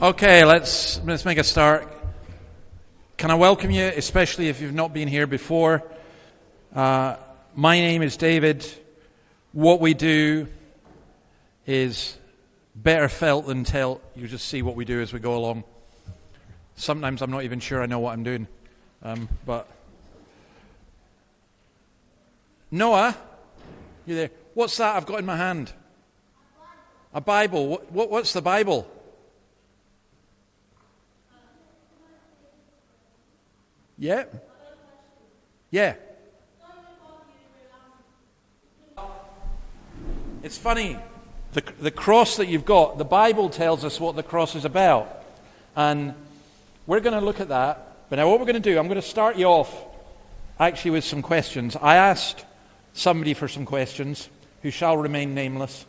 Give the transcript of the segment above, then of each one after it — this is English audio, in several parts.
Okay, let's make a start. Can I welcome you, especially if you've not been here before? My name is David. What we do is better felt than tell. You just see what we do as we go along. Sometimes I'm not even sure I know what I'm doing. But Noah, you there? What's that I've got in my hand? A Bible. What's the Bible? Yeah? Yeah. It's funny. The cross that you've got, the Bible tells us what the cross is about. And we're going to look at that. But now what we're going to do, I'm going to start you off actually with some questions. I asked somebody for some questions who shall remain nameless.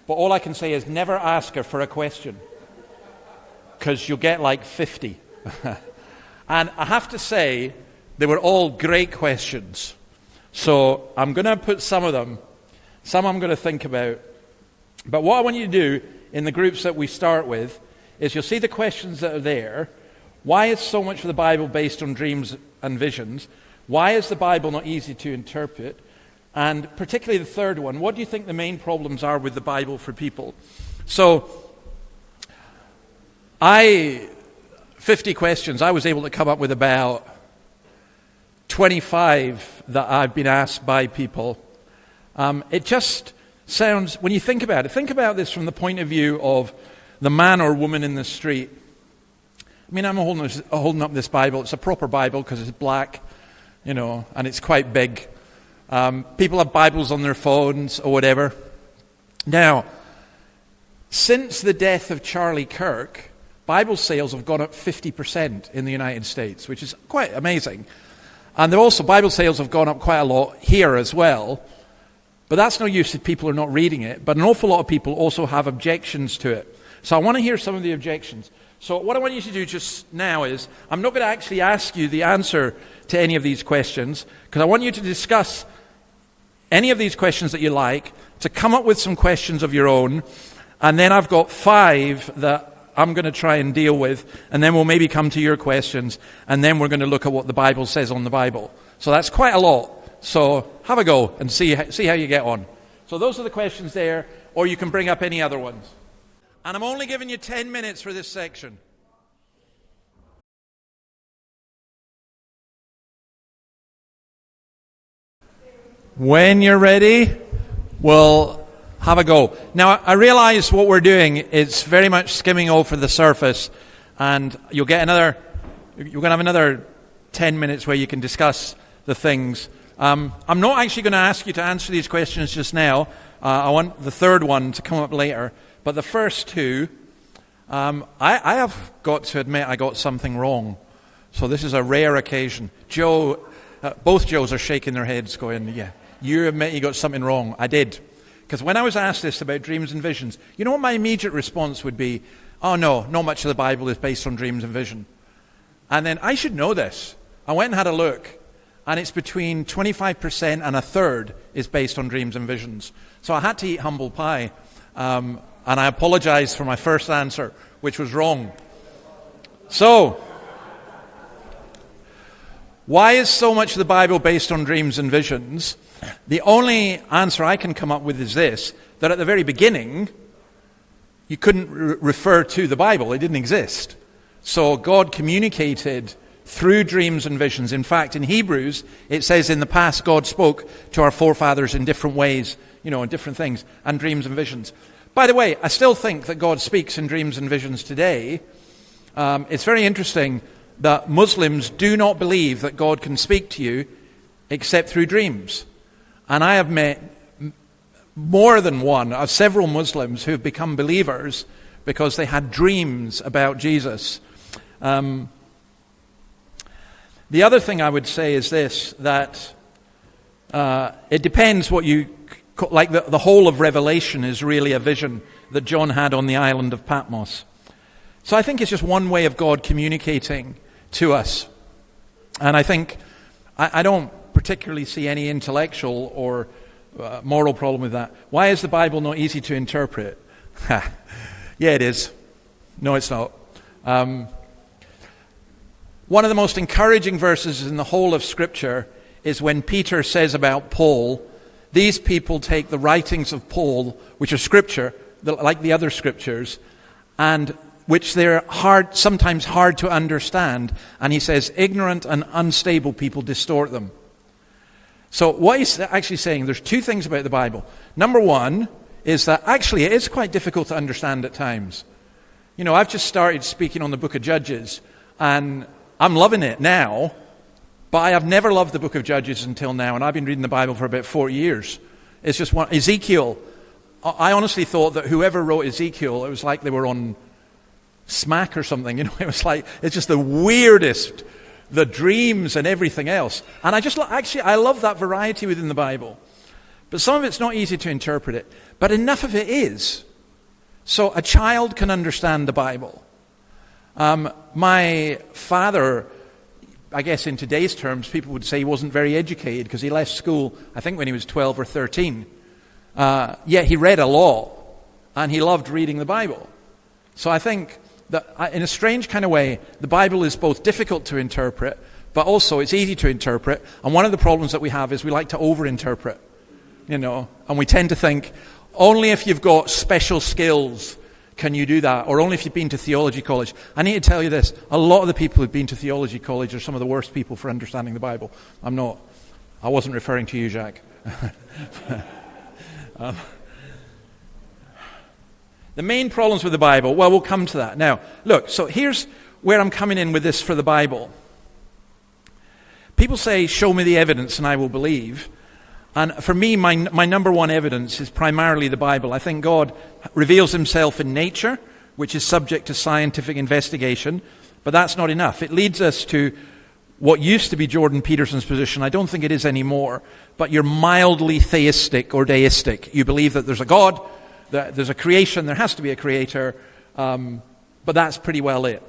But all I can say is never ask her for a question, because you'll get like 50. And I have to say, they were all great questions. So I'm going to put some of them, some I'm going to think about. But what I want you to do in the groups that we start with is you'll see the questions that are there. Why is so much of the Bible based on dreams and visions? Why is the Bible not easy to interpret? And particularly the third one, what do you think the main problems are with the Bible for people? So 50 questions, I was able to come up with about 25 that I've been asked by people. It just sounds, when you think about this from the point of view of the man or woman in the street. I mean, I'm holding up this Bible. It's a proper Bible because it's black, and it's quite big. People have Bibles on their phones or whatever. Now, since the death of Charlie Kirk, Bible sales have gone up 50% in the United States, which is quite amazing. And Bible sales have gone up quite a lot here as well. But that's no use if people are not reading it. But an awful lot of people also have objections to it. So I want to hear some of the objections. So what I want you to do just now is, I'm not going to actually ask you the answer to any of these questions, because I want you to discuss any of these questions that you like, to come up with some questions of your own, and then I've got 5 that I'm going to try and deal with, and then we'll maybe come to your questions, and then we're going to look at what the Bible says on the Bible. So that's quite a lot. So have a go and see how you get on. So those are the questions there, or you can bring up any other ones. And I'm only giving you 10 minutes for this section. When you're ready, we'll have a go. Now, I realize what we're doing is very much skimming over the surface, and you're going to have another 10 minutes where you can discuss the things. I'm not actually going to ask you to answer these questions just now. I want the third one to come up later. But the first 2, I have got to admit I got something wrong. So this is a rare occasion. Joe, both Joes are shaking their heads going, yeah, you admit you got something wrong. I did. Because when I was asked this about dreams and visions, you know what my immediate response would be? Oh no, not much of the Bible is based on dreams and vision. And then I should know this. I went and had a look, and it's between 25% and a third is based on dreams and visions. So I had to eat humble pie, and I apologize for my first answer, which was wrong. So, why is so much of the Bible based on dreams and visions? The only answer I can come up with is this, that at the very beginning, you couldn't refer to the Bible. It didn't exist. So God communicated through dreams and visions. In fact, in Hebrews, it says in the past God spoke to our forefathers in different ways, in different things, and dreams and visions. By the way, I still think that God speaks in dreams and visions today. It's very interesting that Muslims do not believe that God can speak to you except through dreams. And I have met more than one of several Muslims who have become believers because they had dreams about Jesus. The other thing I would say is this, that it depends what you... Like the whole of Revelation is really a vision that John had on the island of Patmos. So I think it's just one way of God communicating to us. And I think, I don't particularly see any intellectual or moral problem with that. Why is the Bible not easy to interpret? Yeah, it is. No, it's not. One of the most encouraging verses in the whole of Scripture is when Peter says about Paul, these people take the writings of Paul, which are Scripture, like the other Scriptures, and which they're sometimes hard to understand, and he says, ignorant and unstable people distort them. So what he's actually saying, there's two things about the Bible. Number one is that actually it is quite difficult to understand at times. You know, I've just started speaking on the book of Judges, and I'm loving it now, but I have never loved the book of Judges until now, and I've been reading the Bible for about 4 years. It's just one. Ezekiel, I honestly thought that whoever wrote Ezekiel, it was like they were on smack or something. You know, it was like, it's just the weirdest, the dreams and everything else. And I love that variety within the Bible. But some of it's not easy to interpret it. But enough of it is. So a child can understand the Bible. My father, I guess in today's terms, people would say he wasn't very educated because he left school, I think when he was 12 or 13. Yet he read a lot, and he loved reading the Bible. So I think that in a strange kind of way, the Bible is both difficult to interpret, but also it's easy to interpret. And one of the problems that we have is we like to over-interpret, you know, and we tend to think, only if you've got special skills can you do that, or only if you've been to theology college. I need to tell you this, a lot of the people who've been to theology college are some of the worst people for understanding the Bible. I wasn't referring to you, Jacques. The main problems with the Bible, well, we'll come to that. Now, look, so here's where I'm coming in with this for the Bible. People say, show me the evidence and I will believe. And for me, my number one evidence is primarily the Bible. I think God reveals himself in nature, which is subject to scientific investigation, but that's not enough. It leads us to what used to be Jordan Peterson's position. I don't think it is anymore, but you're mildly theistic or deistic. You believe that there's a God, that there's a creation, there has to be a creator, but that's pretty well it.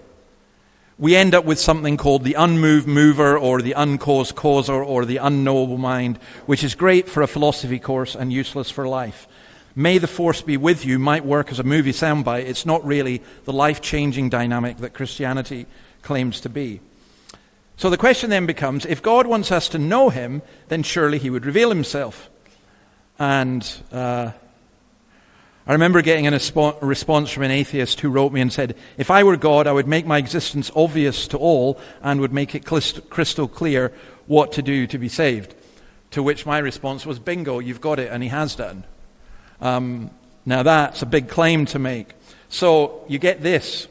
We end up with something called the unmoved mover or the uncaused causer or the unknowable mind, which is great for a philosophy course and useless for life. May the force be with you might work as a movie soundbite. It's not really the life-changing dynamic that Christianity claims to be. So the question then becomes, if God wants us to know him, then surely he would reveal himself. And I remember getting a response from an atheist who wrote me and said, if I were God, I would make my existence obvious to all and would make it crystal clear what to do to be saved. To which my response was, bingo, you've got it, and he has done. Now that's a big claim to make. So you get this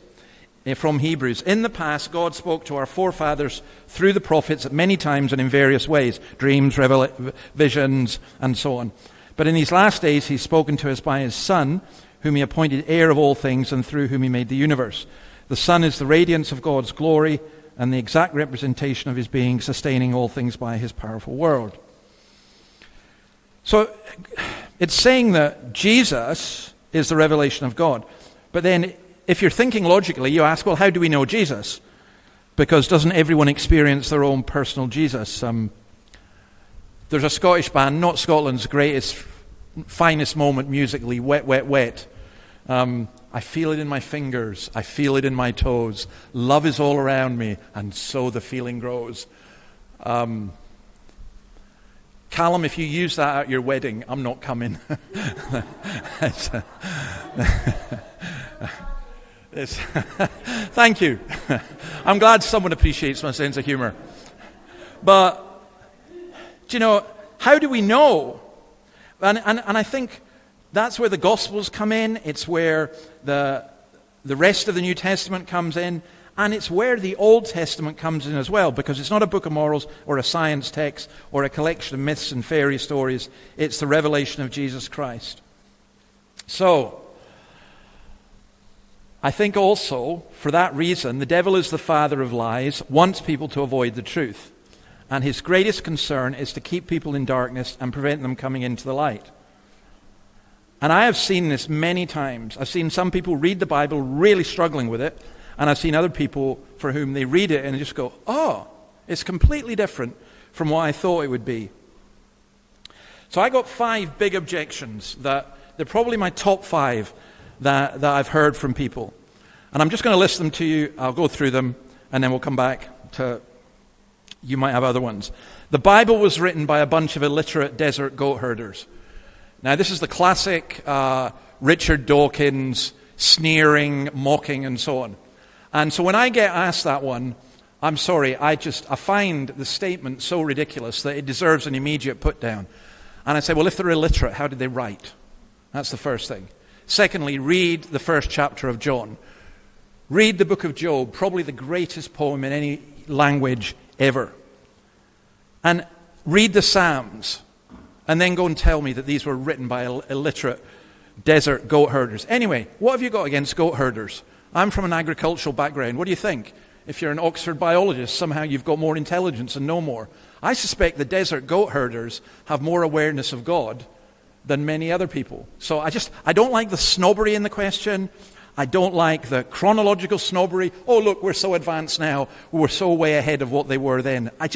from Hebrews. In the past, God spoke to our forefathers through the prophets at many times and in various ways, dreams, visions, and so on. But in these last days, he's spoken to us by his Son, whom he appointed heir of all things and through whom he made the universe. The Son is the radiance of God's glory and the exact representation of his being, sustaining all things by his powerful word. So it's saying that Jesus is the revelation of God. But then if you're thinking logically, you ask, well, how do we know Jesus? Because doesn't everyone experience their own personal Jesus? There's a Scottish band, not Scotland's greatest, finest moment musically, Wet, Wet, Wet. I feel it in my fingers, I feel it in my toes. Love is all around me, and so the feeling grows. Callum, if you use that at your wedding, I'm not coming. Thank you. I'm glad someone appreciates my sense of humor. But do you know, how do we know? And I think that's where the Gospels come in. It's where the rest of the New Testament comes in. And it's where the Old Testament comes in as well, because it's not a book of morals or a science text or a collection of myths and fairy stories. It's the revelation of Jesus Christ. So, I think also, for that reason, the devil is the father of lies, wants people to avoid the truth. And his greatest concern is to keep people in darkness and prevent them coming into the light. And I have seen this many times. I've seen some people read the Bible really struggling with it, and I've seen other people for whom they read it and they just go, oh, it's completely different from what I thought it would be. So I got 5 big objections that they're probably my top 5 that I've heard from people. And I'm just going to list them to you. I'll go through them, and then we'll come back to, you might have other ones. The Bible was written by a bunch of illiterate desert goat herders. Now, this is the classic Richard Dawkins sneering, mocking, and so on. And so when I get asked that one, I'm sorry, I find the statement so ridiculous that it deserves an immediate put down. And I say, well, if they're illiterate, how did they write? That's the first thing. Secondly, read the first chapter of John. Read the book of Job, probably the greatest poem in any language ever. And read the Psalms. And then go and tell me that these were written by illiterate desert goat herders. Anyway, what have you got against goat herders? I'm from an agricultural background. What do you think? If you're an Oxford biologist, somehow you've got more intelligence and know more. I suspect the desert goat herders have more awareness of God than many other people. So I don't like the snobbery in the question. I don't like the chronological snobbery. Oh, look, we're so advanced now. We're so way ahead of what they were then. I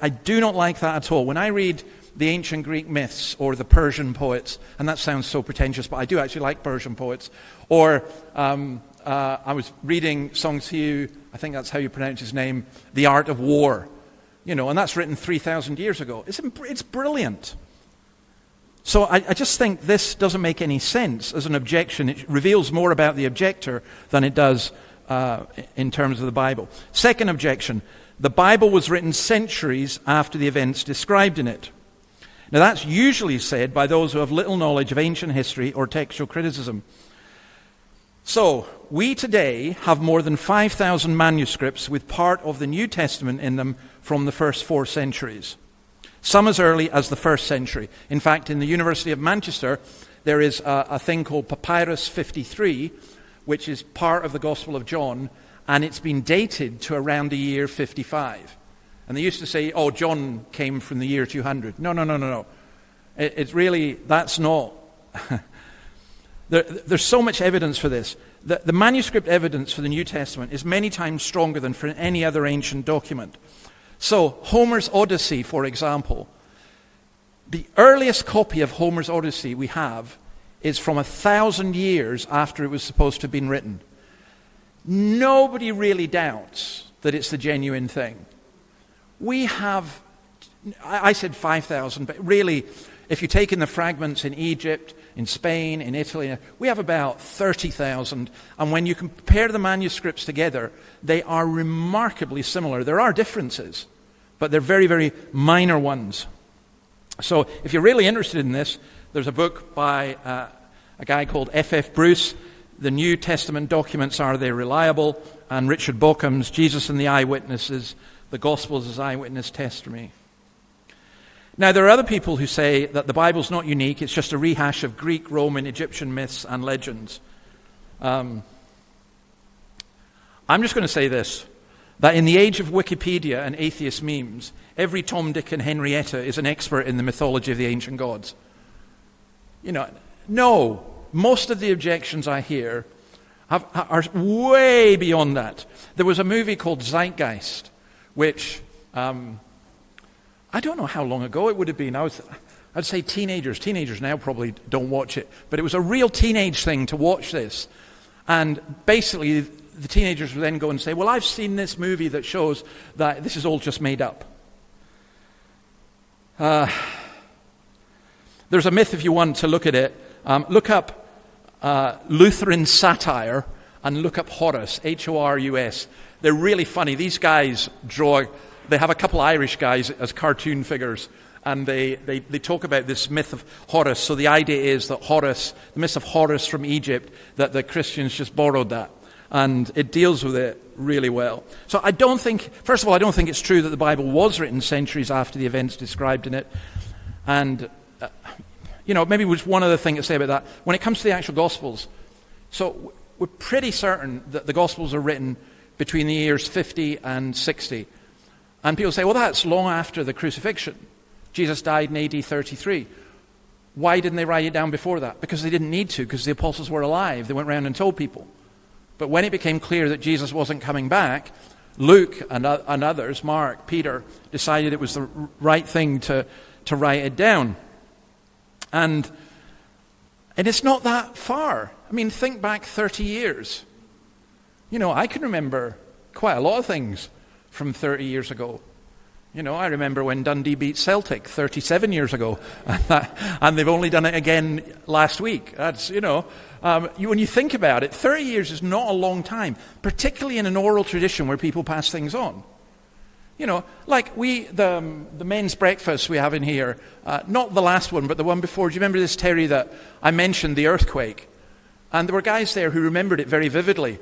do not like that at all. When I read the ancient Greek myths or the Persian poets, and that sounds so pretentious, but I do actually like Persian poets. Or I was reading Song Xiu, I think that's how you pronounce his name, The Art of War. And that's written 3,000 years ago. It's brilliant. So I just think this doesn't make any sense as an objection. It reveals more about the objector than it does in terms of the Bible. Second objection, the Bible was written centuries after the events described in it. Now that's usually said by those who have little knowledge of ancient history or textual criticism. So, we today have more than 5,000 manuscripts with part of the New Testament in them from the first 4 centuries. Some as early as the 1st century. In fact, in the University of Manchester, there is a thing called Papyrus 53, which is part of the Gospel of John, and it's been dated to around the year 55. And they used to say, oh, John came from the year 200. No. It's really, that's not... There's so much evidence for this. The manuscript evidence for the New Testament is many times stronger than for any other ancient document. So, Homer's Odyssey, for example, the earliest copy of Homer's Odyssey we have is from 1,000 years after it was supposed to have been written. Nobody really doubts that it's the genuine thing. We have, I said 5,000, but really, if you take in the fragments in Egypt, in Spain, in Italy, we have about 30,000. And when you compare the manuscripts together, they are remarkably similar. There are differences, but they're very, very minor ones. So if you're really interested in this, there's a book by a guy called F.F. Bruce, The New Testament Documents, Are They Reliable? And Richard Bauckham's Jesus and the Eyewitnesses, The Gospels as Eyewitness Testimony. Now, there are other people who say that the Bible's not unique, it's just a rehash of Greek, Roman, Egyptian myths and legends. I'm just going to say this, that in the age of Wikipedia and atheist memes, every Tom, Dick and Henrietta is an expert in the mythology of the ancient gods. No, most of the objections I hear are way beyond that. There was a movie called Zeitgeist, which... I don't know how long ago it would have been. I'd say teenagers. Teenagers now probably don't watch it. But it was a real teenage thing to watch this. And basically, the teenagers would then go and say, well, I've seen this movie that shows that this is all just made up. There's a myth, if you want to look at it. Look up Lutheran satire and look up Horus, Horus. They're really funny. These guys they have a couple of Irish guys as cartoon figures, and they talk about this myth of Horus. So the idea is that Horus, the myth of Horus from Egypt, that the Christians just borrowed that. And it deals with it really well. So first of all, I don't think it's true that the Bible was written centuries after the events described in it. And, maybe just one other thing to say about that. When it comes to the actual Gospels, so we're pretty certain that the Gospels are written between the years 50 and 60. And people say, well, that's long after the crucifixion. Jesus died in AD 33. Why didn't they write it down before that? Because they didn't need to, because the apostles were alive. They went around and told people. But when it became clear that Jesus wasn't coming back, Luke and others, Mark, Peter, decided it was the right thing to write it down. And it's not that far. I mean, think back 30 years. I can remember quite a lot of things from 30 years ago. I remember when Dundee beat Celtic 37 years ago, and they've only done it again last week. That's, when you think about it, 30 years is not a long time, particularly in an oral tradition where people pass things on. Like the men's breakfast we have in here, not the last one, but the one before. Do you remember this, Terry, that I mentioned, the earthquake? And there were guys there who remembered it very vividly.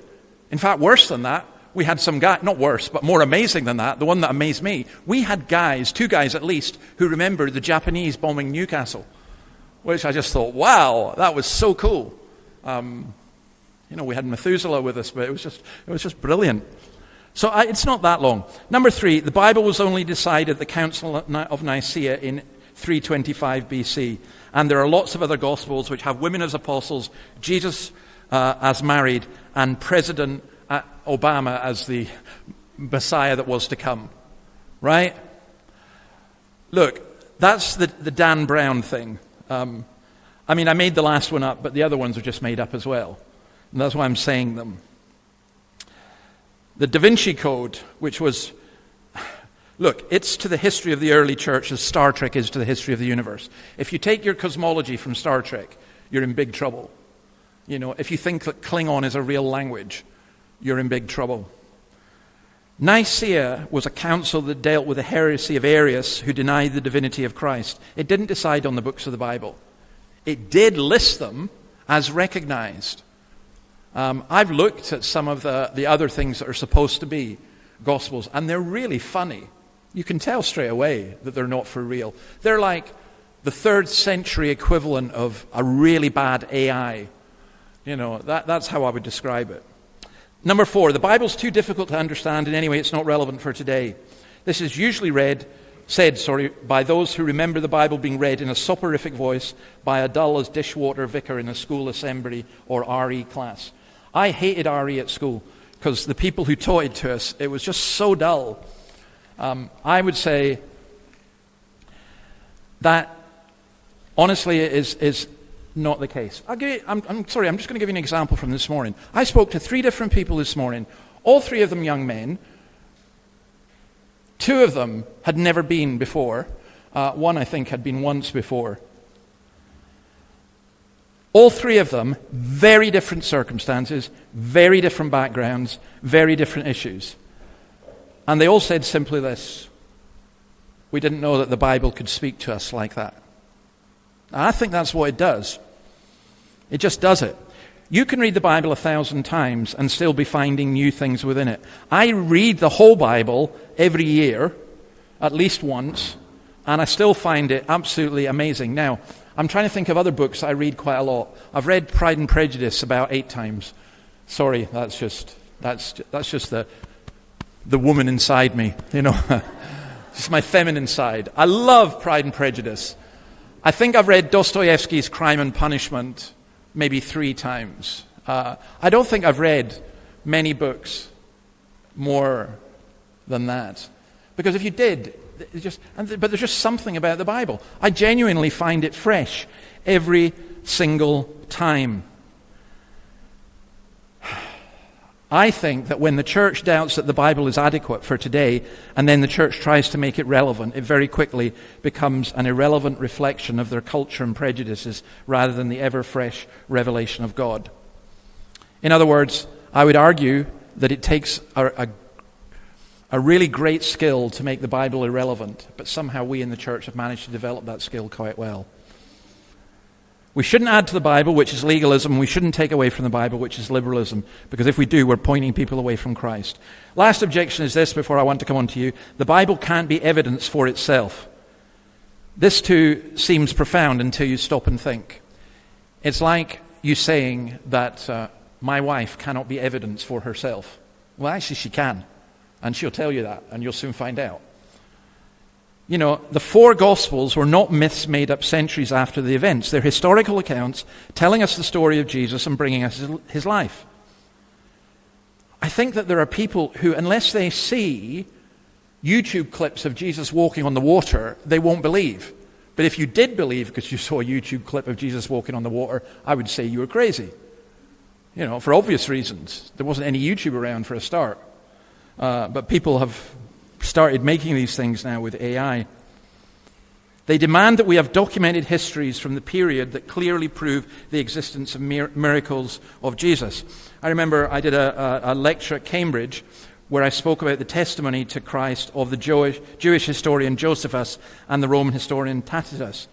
In fact, worse than that, we had some guy, not worse, but more amazing than that, the one that amazed me, we had two guys at least, who remembered the Japanese bombing Newcastle, which I just thought, wow, that was so cool. We had Methuselah with us, but it was just brilliant. So it's not that long. Number 3, the Bible was only decided at the Council of Nicaea in 325 BC. And there are lots of other Gospels which have women as apostles, Jesus as married, and President Obama as the Messiah that was to come. Right? Look, that's the Dan Brown thing. I made the last one up, but the other ones are just made up as well. And that's why I'm saying them. The Da Vinci Code, which was, look, it's to the history of the early church as Star Trek is to the history of the universe. If you take your cosmology from Star Trek, you're in big trouble. If you think that Klingon is a real language, you're in big trouble. Nicaea was a council that dealt with the heresy of Arius, who denied the divinity of Christ. It didn't decide on the books of the Bible. It did list them as recognized. I've looked at some of the other things that are supposed to be Gospels, and they're really funny. You can tell straight away that they're not for real. They're like the 3rd century equivalent of a really bad AI. That's how I would describe it. Number 4, the Bible's too difficult to understand, and anyway, it's not relevant for today. This is usually said by those who remember the Bible being read in a soporific voice by a dull as dishwater vicar in a school assembly or RE class. I hated RE at school because the people who taught it to us, it was just so dull. I would say that honestly is not the case. I'm sorry, I'm just going to give you an example from this morning. I spoke to 3 different people this morning, all 3 of them young men. 2 of them had never been before. One, I think, had been once before. All 3 of them, very different circumstances, very different backgrounds, very different issues. And they all said simply this: we didn't know that the Bible could speak to us like that. And I think that's what it does. It just does it. You can read the Bible 1,000 times and still be finding new things within it. I read the whole Bible every year, at least once, and I still find it absolutely amazing. Now, I'm trying to think of other books I read quite a lot. I've read Pride and Prejudice about 8 times. Sorry, that's just the woman inside me, Just my feminine side. I love Pride and Prejudice. I think I've read Dostoevsky's Crime and Punishment maybe 3 times. I don't think I've read many books more than that. Because if you did, but there's just something about the Bible. I genuinely find it fresh every single time. I think that when the church doubts that the Bible is adequate for today, and then the church tries to make it relevant, it very quickly becomes an irrelevant reflection of their culture and prejudices rather than the ever-fresh revelation of God. In other words, I would argue that it takes a really great skill to make the Bible irrelevant, but somehow we in the church have managed to develop that skill quite well. We shouldn't add to the Bible, which is legalism. We shouldn't take away from the Bible, which is liberalism, because if we do, we're pointing people away from Christ. Last objection is this, before I want to come on to you. The Bible can't be evidence for itself. This too seems profound until you stop and think. It's like you saying that my wife cannot be evidence for herself. Well, actually she can, and she'll tell you that, and you'll soon find out. The 4 Gospels were not myths made up centuries after the events. They're historical accounts telling us the story of Jesus and bringing us his life. I think that there are people who, unless they see YouTube clips of Jesus walking on the water, they won't believe. But if you did believe because you saw a YouTube clip of Jesus walking on the water, I would say you were crazy. for obvious reasons. There wasn't any YouTube around for a start. But people have started making these things now with AI. They demand that we have documented histories from the period that clearly prove the existence of miracles of Jesus. I remember I did a lecture at Cambridge where I spoke about the testimony to Christ of the Jewish historian Josephus and the Roman historian Tacitus.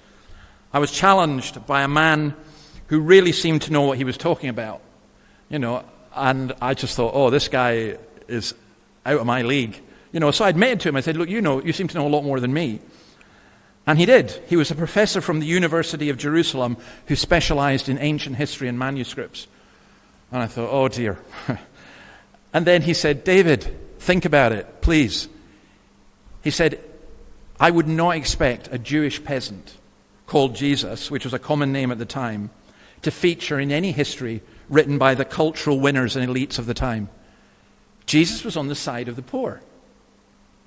I was challenged by a man who really seemed to know what he was talking about, and I just thought, oh, this guy is out of my league. So I admitted to him, I said, look, you seem to know a lot more than me. And he did. He was a professor from the University of Jerusalem who specialized in ancient history and manuscripts. And I thought, oh dear. And then he said, David, think about it, please. He said, I would not expect a Jewish peasant called Jesus, which was a common name at the time, to feature in any history written by the cultural winners and elites of the time. Jesus was on the side of the poor.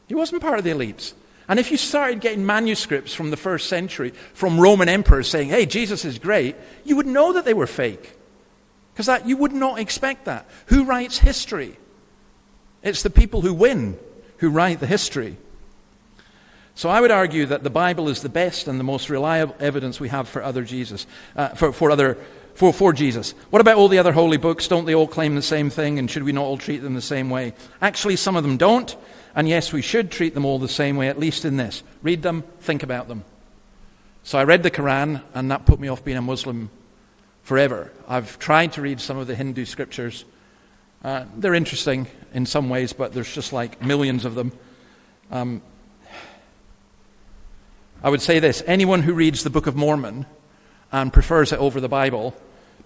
He wasn't part of the elites. And if you started getting manuscripts from the first century from Roman emperors saying, hey, Jesus is great, you would know that they were fake. Because you would not expect that. Who writes history? It's the people who win who write the history. So I would argue that the Bible is the best and the most reliable evidence we have for Jesus. For Jesus. What about all the other holy books? Don't they all claim the same thing, and should we not all treat them the same way? Actually, some of them don't. And yes, we should treat them all the same way, at least in this. Read them, think about them. So I read the Quran, and that put me off being a Muslim forever. I've tried to read some of the Hindu scriptures. They're interesting in some ways, but there's just like millions of them. I would say this, anyone who reads the Book of Mormon and prefers it over the Bible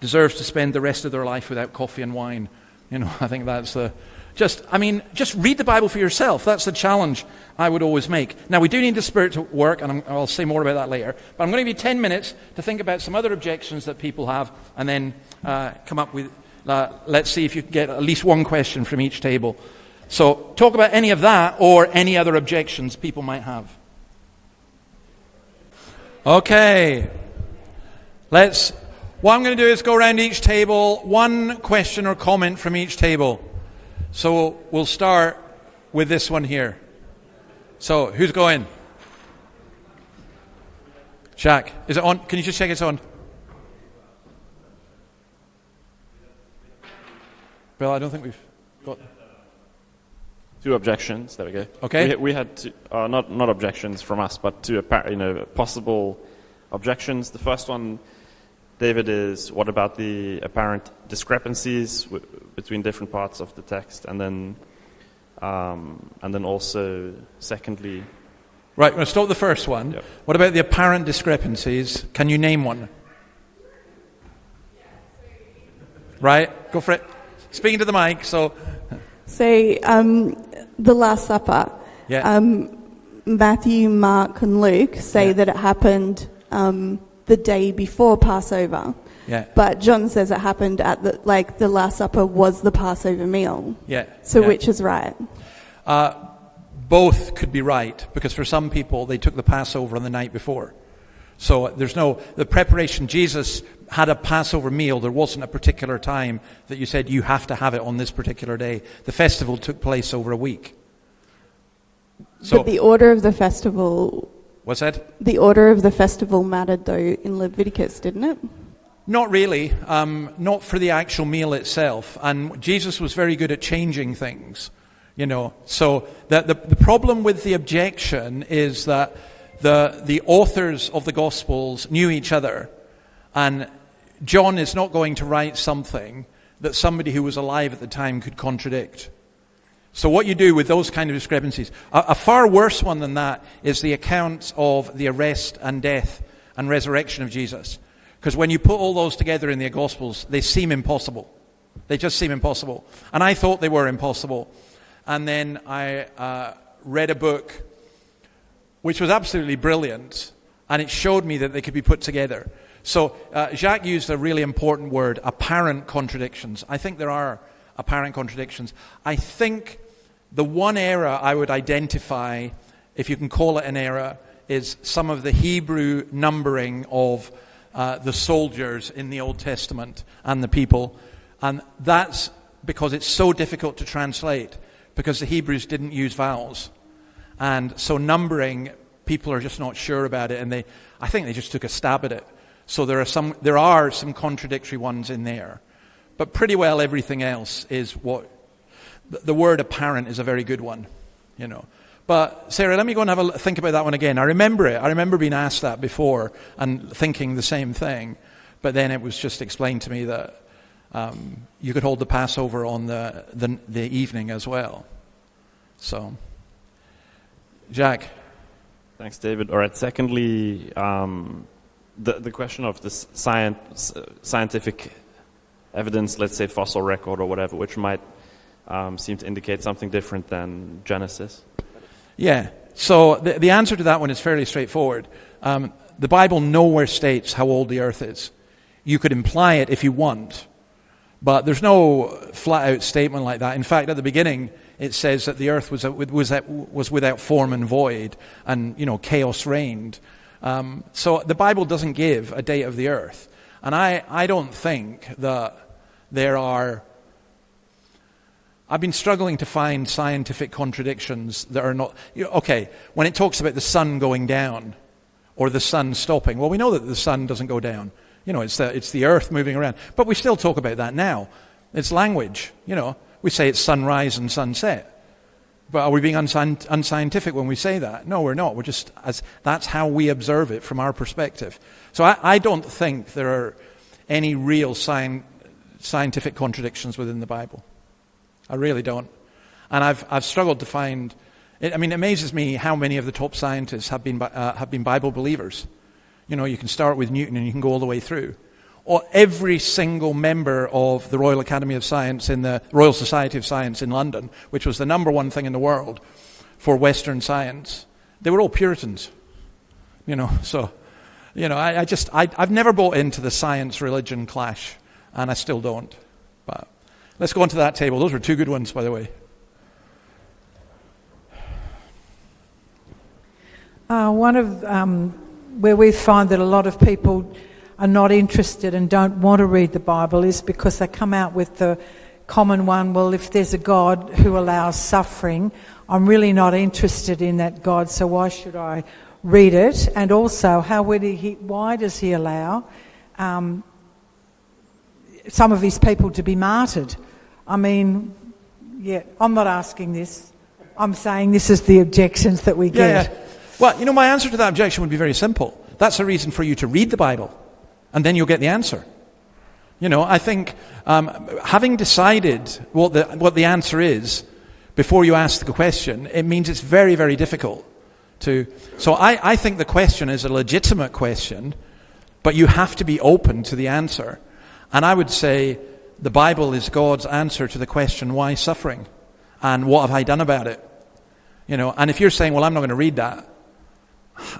deserves to spend the rest of their life without coffee and wine. I think that's just read the Bible for yourself. That's the challenge I would always make. Now, we do need the Spirit to work, and I'll say more about that later. But I'm going to give you 10 minutes to think about some other objections that people have, and then come up with, let's see if you can get at least one question from each table. So talk about any of that or any other objections people might have. Okay. What I'm going to do is go around each table, one question or comment from each table. So we'll start with this one here. So who's going? Shaq, is it on? Can you just check it's on? Bill, I don't think we've got... Two objections. There we go. Okay. We had two, not objections from us, but two possible objections. The first one, David, is what about the apparent discrepancies between different parts of the text, and then also, secondly. Right. We'll start with the first one. Yep. What about the apparent discrepancies? Can you name one? Right. Go for it. Speaking to the mic. So. Say the Last Supper. Yeah. Matthew, Mark, and Luke say that it happened the day before Passover. Yeah. But John says it happened at the Last Supper was the Passover meal. Yeah. So which is right? Both could be right, because for some people they took the Passover on the night before. So the preparation. Jesus had a Passover meal. There wasn't a particular time that you said you have to have it on this particular day. The festival took place over a week. So, but the order of the festival... What's that? The order of the festival mattered, though, in Leviticus, didn't it? Not really. Not for the actual meal itself. And Jesus was very good at changing things. So the problem with the objection is that the authors of the Gospels knew each other, and John is not going to write something that somebody who was alive at the time could contradict. So what you do with those kind of discrepancies, a far worse one than that is the account of the arrest and death and resurrection of Jesus. Because when you put all those together in the Gospels, they seem impossible. They just seem impossible. And I thought they were impossible. And then I read a book which was absolutely brilliant, and it showed me that they could be put together. So Jacques used a really important word, apparent contradictions. I think there are apparent contradictions. I think the one error I would identify, if you can call it an error, is some of the Hebrew numbering of the soldiers in the Old Testament and the people. And that's because it's so difficult to translate, because the Hebrews didn't use vowels. And so numbering, people are just not sure about it, and I think they just took a stab at it. So there are some contradictory ones in there. But pretty well everything else is what... The word apparent is a very good one, But Sarah, let me go and think about that one again. I remember it. I remember being asked that before and thinking the same thing. But then it was just explained to me that you could hold the Passover on the evening as well. So, Jack. Thanks, David. All right. Secondly, the question of this scientific evidence, let's say fossil record or whatever, which might seem to indicate something different than Genesis. Yeah. So the answer to that one is fairly straightforward. The Bible nowhere states how old the earth is. You could imply it if you want, but there's no flat-out statement like that. In fact, at the beginning, it says that the earth was without form and void, and chaos reigned. So the Bible doesn't give a date of the earth, and I don't think that there are. I've been struggling to find scientific contradictions that are not... Okay, when it talks about the sun going down or the sun stopping, well, we know that the sun doesn't go down. It's the earth moving around. But we still talk about that now. It's language, We say it's sunrise and sunset. But are we being unscientific when we say that? No, we're not. That's how we observe it from our perspective. So I don't think there are any real scientific contradictions within the Bible. I really don't. And I've struggled to find... it amazes me how many of the top scientists have been Bible believers. You can start with Newton and you can go all the way through. Or every single member of the Royal Academy of Science in the Royal Society of Science in London, which was the number one thing in the world for Western science, they were all Puritans. So, I've never bought into the science-religion clash, and I still don't. But let's go on to that table. Those were two good ones, by the way. One of where we find that a lot of people are not interested and don't want to read the Bible is because they come out with the common one, well, if there's a God who allows suffering, I'm really not interested in that God, so why should I read it? And also, why does he allow some of his people to be martyred? I'm not asking this. I'm saying this is the objections that we get. Yeah. Well, my answer to that objection would be very simple. That's a reason for you to read the Bible, and then you'll get the answer. I think having decided what the answer is before you ask the question, it means it's very, very difficult to... So I think the question is a legitimate question, but you have to be open to the answer. And I would say the Bible is God's answer to the question, why suffering? And what have I done about it? And if you're saying, well, I'm not going to read that,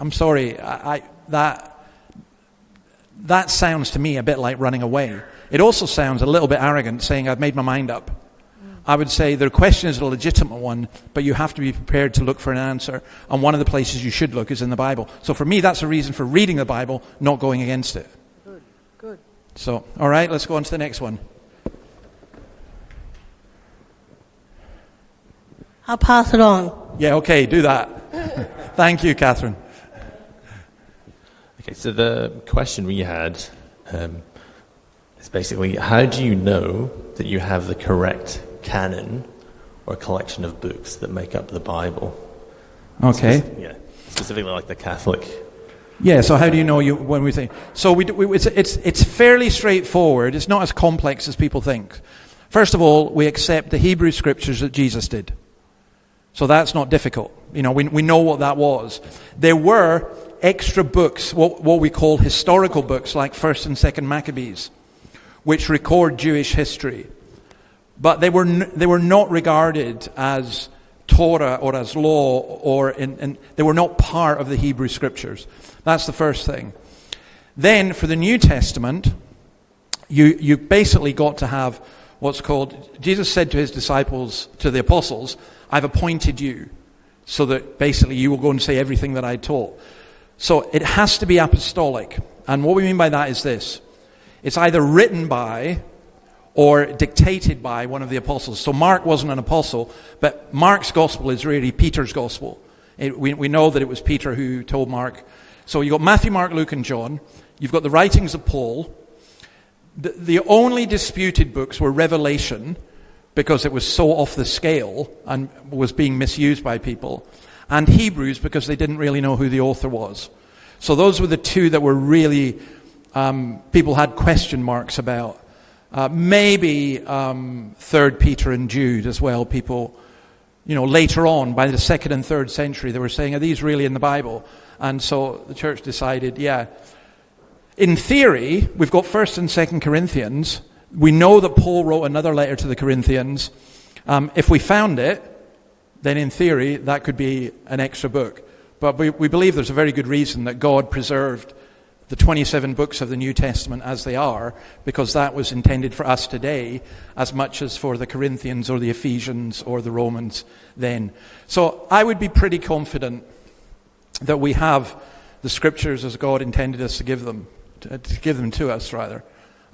I'm sorry, that sounds to me a bit like running away. It also sounds a little bit arrogant, saying I've made my mind up. I would say the question is a legitimate one, but you have to be prepared to look for an answer. And one of the places you should look is in the Bible. So for me, that's a reason for reading the Bible, not going against it. Good. So, all right, let's go on to the next one. I'll pass it on. Yeah, okay, do that. Thank you, Catherine. Okay, so the question we had is basically, how do you know that you have the correct canon or collection of books that make up the Bible? Okay. Specifically like the Catholic. Yeah, so how do you know when we think? So it's fairly straightforward. It's not as complex as people think. First of all, we accept the Hebrew scriptures that Jesus did. So that's not difficult. We know what that was. There were extra books, what we call historical books, like 1st and 2nd Maccabees, which record Jewish history. But they were not regarded as Torah or as law, or they were not part of the Hebrew scriptures. That's the first thing. Then for the New Testament, you basically got to have what's called, Jesus said to his disciples, to the apostles, I've appointed you, so that basically you will go and say everything that I taught. So it has to be apostolic. And what we mean by that is this. It's either written by or dictated by one of the apostles. So Mark wasn't an apostle, but Mark's gospel is really Peter's gospel. We know that it was Peter who told Mark. So you've got Matthew, Mark, Luke, and John. You've got the writings of Paul. The only disputed books were Revelation, because it was so off the scale and was being misused by people, and Hebrews, because they didn't really know who the author was. So those were the two that were really, people had question marks about. Maybe 3rd Peter and Jude as well. People, later on, by the 2nd and 3rd century, they were saying, are these really in the Bible? And so the church decided, yeah. In theory, we've got 1st and 2nd Corinthians. We know that Paul wrote another letter to the Corinthians. If we found it, then in theory, that could be an extra book. But we believe there's a very good reason that God preserved the 27 books of the New Testament as they are, because that was intended for us today as much as for the Corinthians or the Ephesians or the Romans then. So I would be pretty confident that we have the Scriptures as God intended us to give them to us, rather.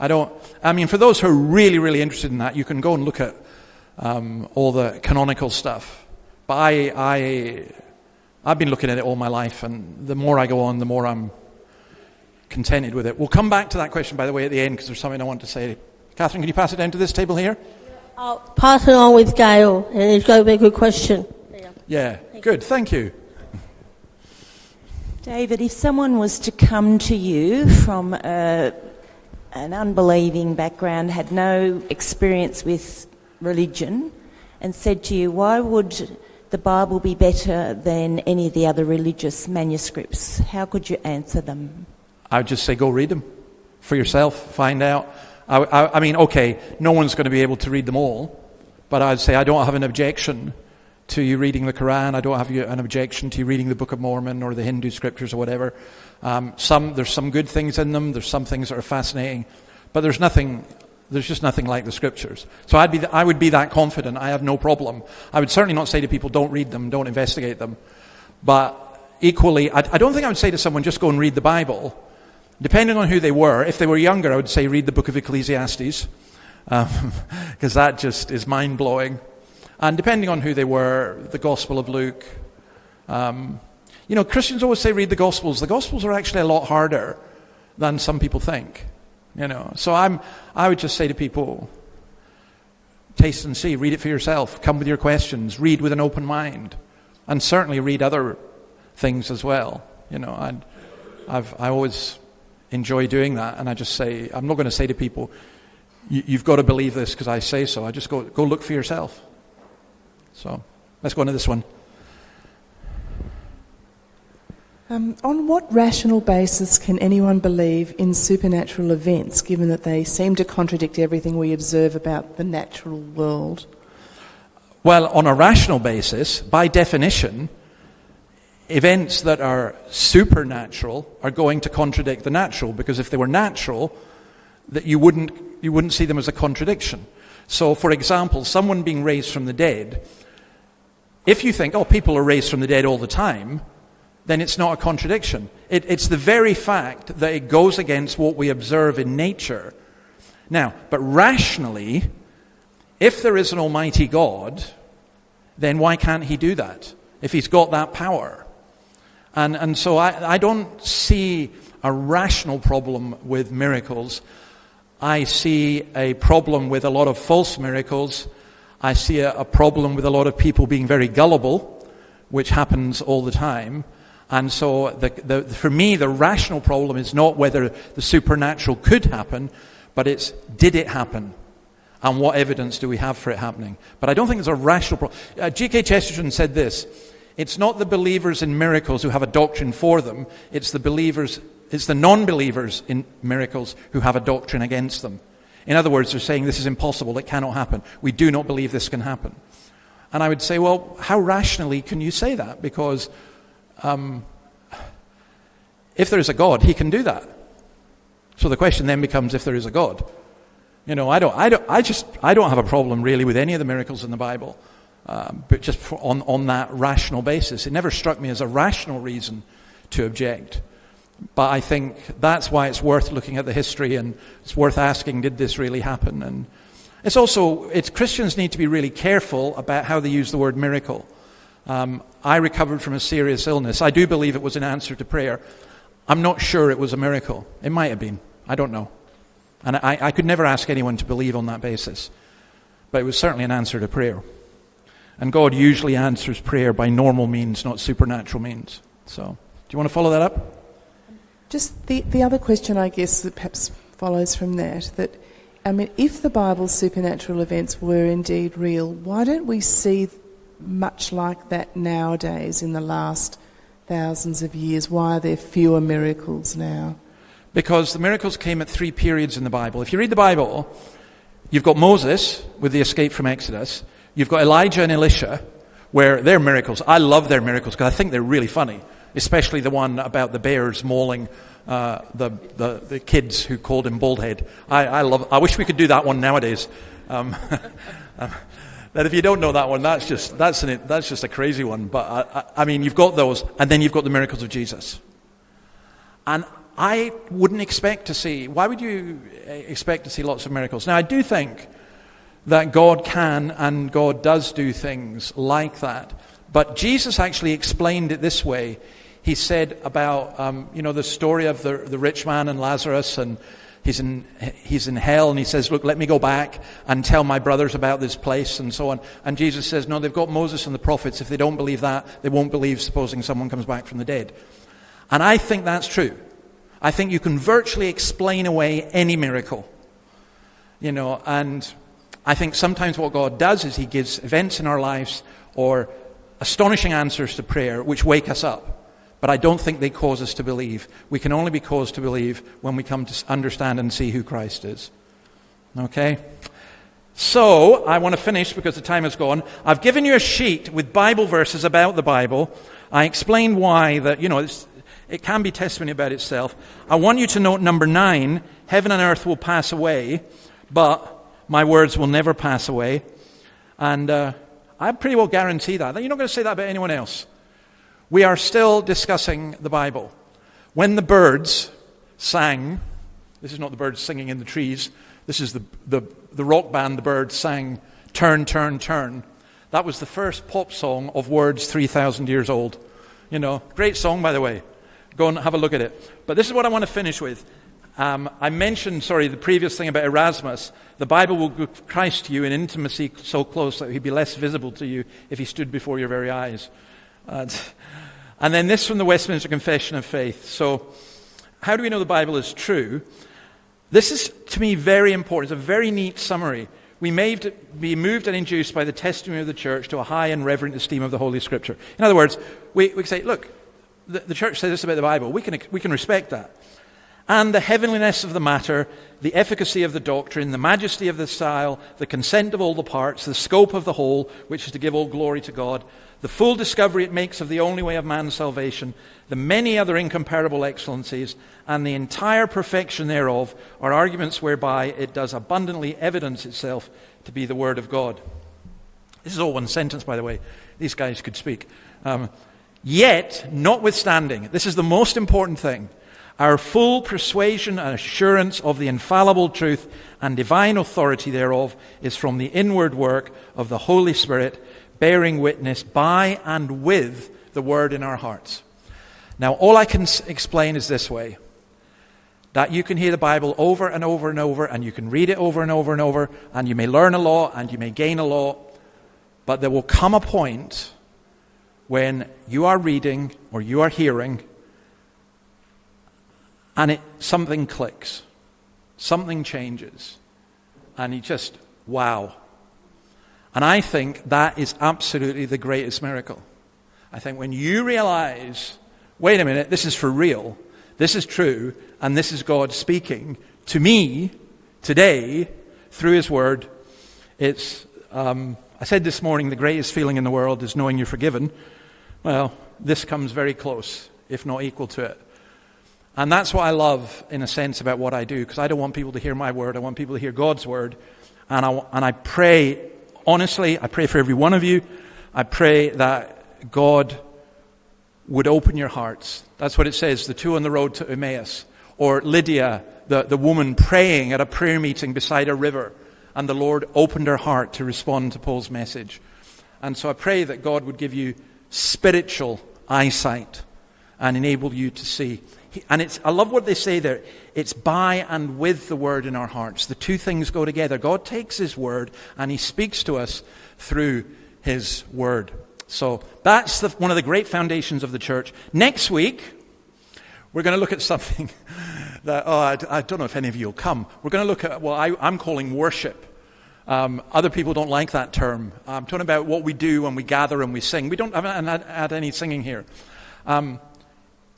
For those who are really, really interested in that, you can go and look at all the canonical stuff. But I've been looking at it all my life, and the more I go on, the more I'm contented with it. We'll come back to that question, by the way, at the end, because there's something I want to say. Catherine, can you pass it down to this table here? I'll pass it on with Gail, and it's going to be a good question. Yeah, good, thank you. David, if someone was to come to you from an unbelieving background, had no experience with religion, and said to you, why would the Bible be better than any of the other religious manuscripts, how could you answer them? I would just say go read them for yourself, find out. Okay, no one's going to be able to read them all, but I'd say I don't have an objection to you reading the Quran. I don't have an objection to you reading the Book of Mormon or the Hindu scriptures or whatever. There's some good things in them. There's some things that are fascinating, but there's just nothing like the scriptures. So I would be that confident. I have no problem. I would certainly not say to people, don't read them, don't investigate them. But equally, I don't think I would say to someone, just go and read the Bible. Depending on who they were, if they were younger, I would say read the book of Ecclesiastes, because that just is mind-blowing. And depending on who they were, the Gospel of Luke. Christians always say read the Gospels. The Gospels are actually a lot harder than some people think. So I would just say to people, taste and see, read it for yourself, come with your questions, read with an open mind, and certainly read other things as well. I always enjoy doing that, and I just say, I'm not going to say to people, you've got to believe this because I say so. I just go look for yourself. So let's go on to this one. On what rational basis can anyone believe in supernatural events, given that they seem to contradict everything we observe about the natural world? Well, on a rational basis, by definition, events that are supernatural are going to contradict the natural, because if they were natural, that you wouldn't see them as a contradiction. So, for example, someone being raised from the dead, if you think, people are raised from the dead all the time, then it's not a contradiction. It's the very fact that it goes against what we observe in nature. Now, but rationally, if there is an almighty God, then why can't he do that, if he's got that power? And so I don't see a rational problem with miracles. I see a problem with a lot of false miracles. I see a problem with a lot of people being very gullible, which happens all the time. And so for me, the rational problem is not whether the supernatural could happen, but it's, did it happen? And what evidence do we have for it happening? But I don't think there's a rational problem. G.K. Chesterton said this: it's not the believers in miracles who have a doctrine for them, it's the non-believers in miracles who have a doctrine against them. In other words, they're saying this is impossible, it cannot happen. We do not believe this can happen. And I would say, well, how rationally can you say that? Because if there is a God, he can do that. So the question then becomes, if there is a God. I don't have a problem really with any of the miracles in the Bible, but just on that rational basis. It never struck me as a rational reason to object. But I think that's why it's worth looking at the history, and it's worth asking, did this really happen? And It's also, Christians need to be really careful about how they use the word miracle. I recovered from a serious illness. I do believe it was an answer to prayer. I'm not sure it was a miracle. It might have been. I don't know. And I could never ask anyone to believe on that basis. But it was certainly an answer to prayer. And God usually answers prayer by normal means, not supernatural means. So, do you want to follow that up? Just the other question, I guess, that perhaps follows from that, I mean, if the Bible's supernatural events were indeed real, why don't we see much like that nowadays in the last thousands of years? Why are there fewer miracles now? Because the miracles came at 3 periods in the Bible. If you read the Bible, you've got Moses with the escape from Exodus. You've got Elijah and Elisha, where they're miracles. I love their miracles because I think they're really funny, especially the one about the bears mauling the kids who called him Baldhead. I wish we could do that one nowadays. That if you don't know that one, that's just a crazy one. But I mean, you've got those, and then you've got the miracles of Jesus. And I wouldn't expect to see. Why would you expect to see lots of miracles? Now, I do think that God can and God does do things like that. But Jesus actually explained it this way. He said about the story of the rich man and Lazarus, and he's in hell, and he says, look, let me go back and tell my brothers about this place, and so on. And Jesus says, no, they've got Moses and the prophets. If they don't believe that, they won't believe supposing someone comes back from the dead. And I think that's true. I think you can virtually explain away any miracle. And I think sometimes what God does is he gives events in our lives or astonishing answers to prayer which wake us up. But I don't think they cause us to believe. We can only be caused to believe when we come to understand and see who Christ is. Okay? So, I want to finish because the time is gone. I've given you a sheet with Bible verses about the Bible. I explained why that, it can be testimony about itself. I want you to note number 9, heaven and earth will pass away, but my words will never pass away. And I pretty well guarantee that. You're not going to say that about anyone else. We are still discussing the Bible. When the birds sang, this is not the birds singing in the trees, this is the rock band, the Birds sang, Turn, Turn, Turn. That was the first pop song of words 3,000 years old. Great song, by the way. Go and have a look at it. But this is what I want to finish with. I mentioned, the previous thing about Erasmus. The Bible will give Christ to you in intimacy so close that he'd be less visible to you if he stood before your very eyes. And then this from the Westminster Confession of Faith. So, how do we know the Bible is true? This is, to me, very important. It's a very neat summary. We may be moved and induced by the testimony of the church to a high and reverent esteem of the Holy Scripture. In other words, we can say, look, the church says this about the Bible. We can respect that. And the heavenliness of the matter, the efficacy of the doctrine, the majesty of the style, the consent of all the parts, the scope of the whole, which is to give all glory to God, the full discovery it makes of the only way of man's salvation, the many other incomparable excellencies, and the entire perfection thereof are arguments whereby it does abundantly evidence itself to be the Word of God. This is all one sentence, by the way. These guys could speak. Yet, notwithstanding, this is the most important thing, our full persuasion and assurance of the infallible truth and divine authority thereof is from the inward work of the Holy Spirit, bearing witness by and with the Word in our hearts. Now, all I can explain is this way, that you can hear the Bible over and over and over, and you can read it over and over and over, and you may learn a lot, and you may gain a lot, but there will come a point when you are reading or you are hearing and something clicks, something changes, and you just, wow. And I think that is absolutely the greatest miracle. I think when you realize, wait a minute, this is for real, this is true, and this is God speaking to me today through His Word. It's, I said this morning, the greatest feeling in the world is knowing you're forgiven. Well, this comes very close, if not equal to it. And that's what I love, in a sense, about what I do, because I don't want people to hear my word. I want people to hear God's word. And I pray, honestly, I pray for every one of you. I pray that God would open your hearts. That's what it says, the two on the road to Emmaus. Or Lydia, the woman praying at a prayer meeting beside a river. and the Lord opened her heart to respond to Paul's message. And so I pray that God would give you spiritual eyesight and enable you to see. And I love what they say there. It's by and with the word in our hearts. The two things go together. God takes his word and he speaks to us through his word. So that's one of the great foundations of the church. Next week, we're going to look at something that, I don't know if any of you will come. We're going to look at what I'm calling worship. Other people don't like that term. I'm talking about what we do when we gather and we sing. We don't haven't had any singing here.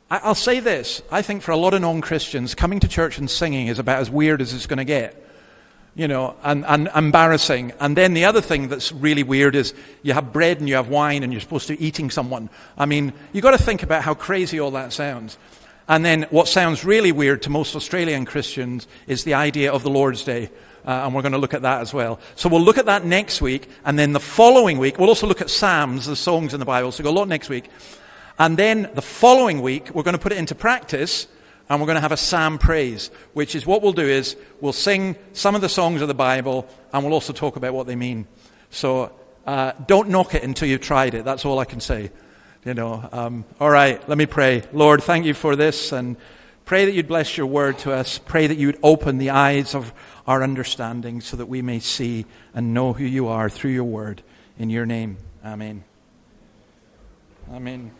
I'll say this. I think for a lot of non-Christians, coming to church and singing is about as weird as it's going to get. And embarrassing. And then the other thing that's really weird is you have bread and you have wine and you're supposed to be eating someone. I mean, you've got to think about how crazy all that sounds. And then what sounds really weird to most Australian Christians is the idea of the Lord's Day. And we're going to look at that as well. So we'll look at that next week. And then the following week, we'll also look at Psalms, the songs in the Bible. So we've got a lot next week. And then the following week, we're going to put it into practice, and we're going to have a psalm praise, which is what we'll do is we'll sing some of the songs of the Bible, and we'll also talk about what they mean. So don't knock it until you've tried it. That's all I can say. All right, let me pray. Lord, thank you for this, and pray that you'd bless your word to us. Pray that you'd open the eyes of our understanding so that we may see and know who you are through your word. In your name, amen. Amen.